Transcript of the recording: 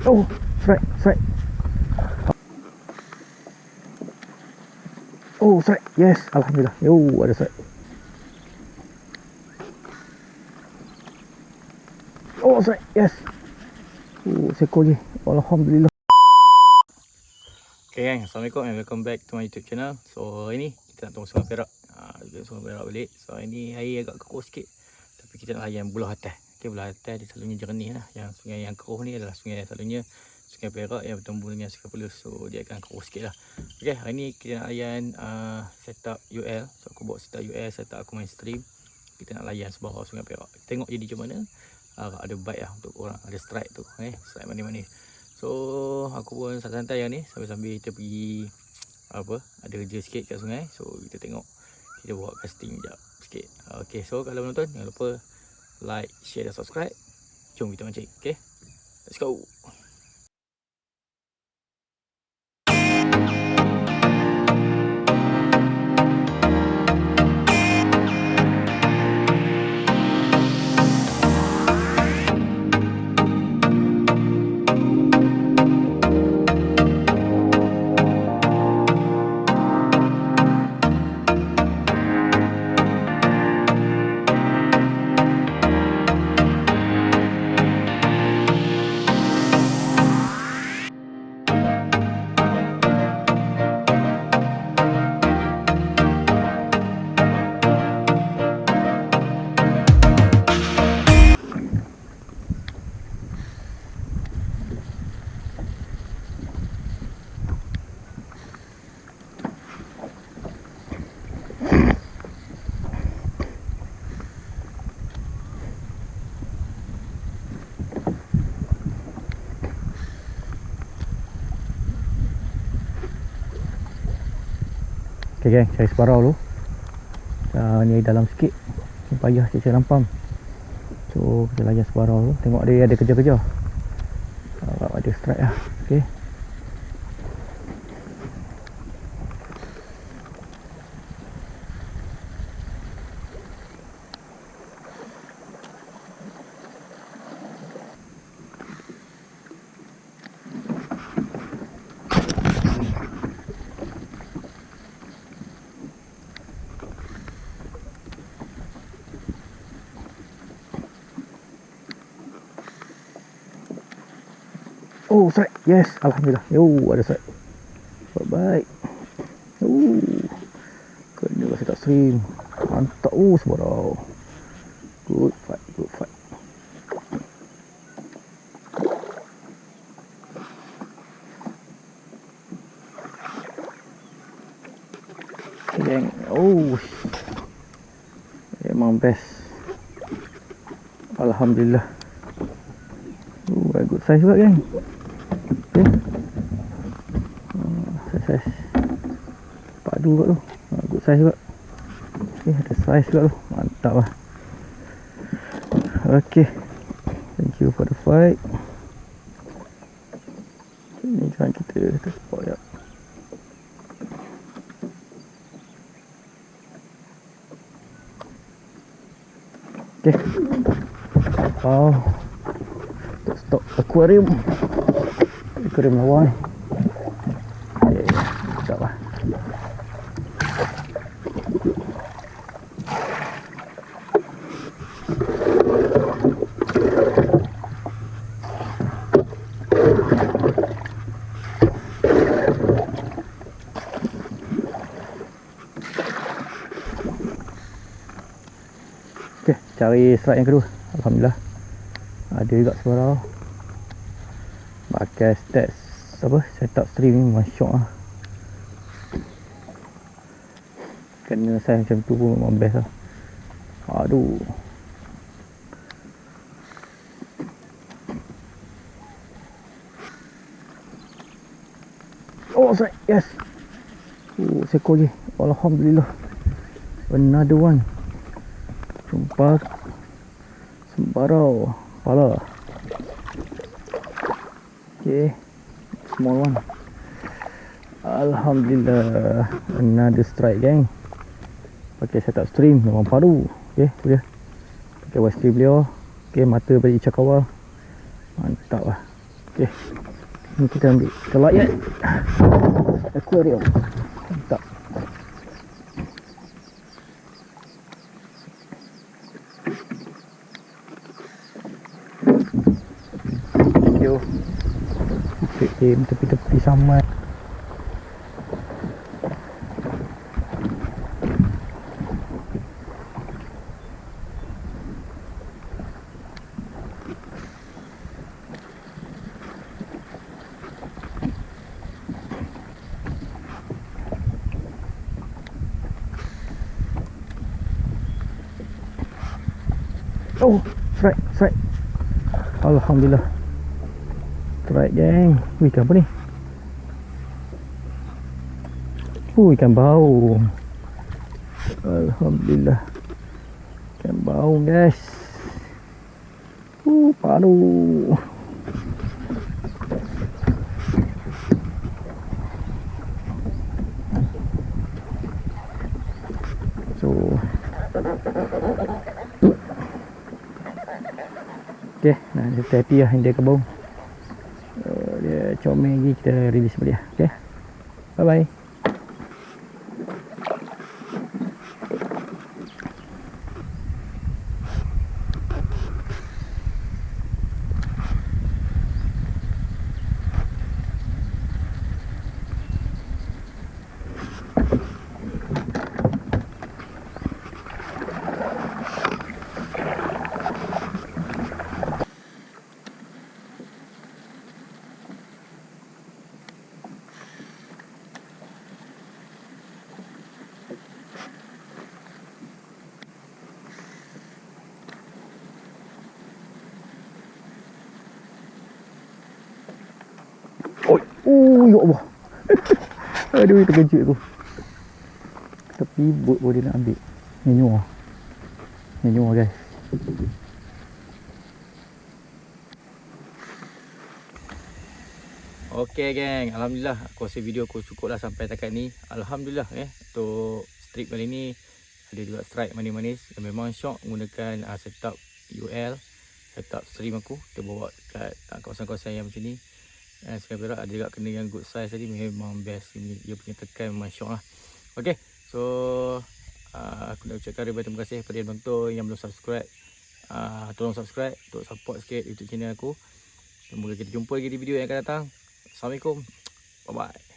Oh, strike, strike. Oh, strike. Yes, alhamdulillah. Yo, ada strike. Oh, strike. Yes. Seekor je. Alhamdulillah. Okay gang, Assalamualaikum and welcome back to my YouTube channel. So hari ni kita nak tunggu Sungai Perak. Sungai Perak balik. So hari ni air agak keruh sikit. Tapi kita nak layan Buloh Atas. Okay, Buloh Atas dia selalunya jernih lah. Yang sungai yang keruh ni adalah sungai selalunya Sungai Perak yang bertemu dengan Sungai Pelus. So dia akan keruh sikit lah. Okay, hari ni kita nak layan setup UL. So aku bawa setup UL, setup aku main stream. Kita nak layan sebuah Sungai Perak. Tengok jadi macam mana. Ada bite lah untuk orang, ada strike tu. Strike manis-manis. So aku pun santai-santai yang ni sambil-sambil kita pergi ada kerja sikit kat sungai. So kita tengok, kita buat casting sekejap sikit. Okay, so kalau menonton jangan lupa like, share dan subscribe. Jom kita mancing. Okay, let's go. Okay geng, cari sebarau dulu. Ni dalam sikit, ni payah cari rampam. So kita layan sebarau dulu. Tengok dia ada kerja-kerja. Ada strike lah. Okay. Oh, strike. Yes, alhamdulillah. Yo, ada strike. Baik. Kena kasi tak stream. Mantap. Sebarau. Good fight, good fight. Geng. Memang best. Alhamdulillah. Good size juga geng. Okay. Size padu kat tu. Good size juga. Okay, ada size juga tu. Mantap lah. Okay, thank you for the fight. Ini jangan kita terpok ya. Okay. Wow, stop aquarium. Aquarium lawan. Okay, sedap lah. Okay, cari strike yang kedua. Alhamdulillah ada juga sebarau. Pakai stats setup stream ni memang syok lah. Kena size macam tu pun memang best lah. Aduh. Oh, strike. Yes. Seekor je. Alhamdulillah. Another one. Jumpa sembarau kepala. Okay, small one. Alhamdulillah, another strike gang. Pakai setup stream memang padu. Okay, tu dia. Pakai wide stream beliau. Okay, mata balik ikan kawal. Mantap lah. Okey. Ni kita ambil kelayak aquarium. Tak. Yo. Tepi-tepi sama. Oh, strike. Alhamdulillah. Strike geng. Wih, ikan apa ni? Ikan bau. Alhamdulillah. Ikan bau guys. Padu. So okey, nah dia happy lah dia kebau. Dia comel lagi, kita release balik lah. Okey. Bye bye. Ya Allah. Aduh, terkejut aku. Tapi bot boleh nak ambil. Nyanyua guys. Okey geng, alhamdulillah aku rasa video aku cukup lah sampai takat ni. Alhamdulillah untuk strip kali ni ada juga strike manis-manis. Dan memang syok menggunakan setup UL, setup stream aku. Kita bawa kat kawasan-kawasan yang macam ni. Sungai Perak ada juga kena yang good size tadi, memang best. Dia punya tekan memang syok lah. Okay, so aku nak ucapkan terima kasih kepada yang nonton, yang belum subscribe. Tolong subscribe untuk support sikit YouTube channel aku. Semoga kita jumpa lagi di video yang akan datang. Assalamualaikum, bye bye.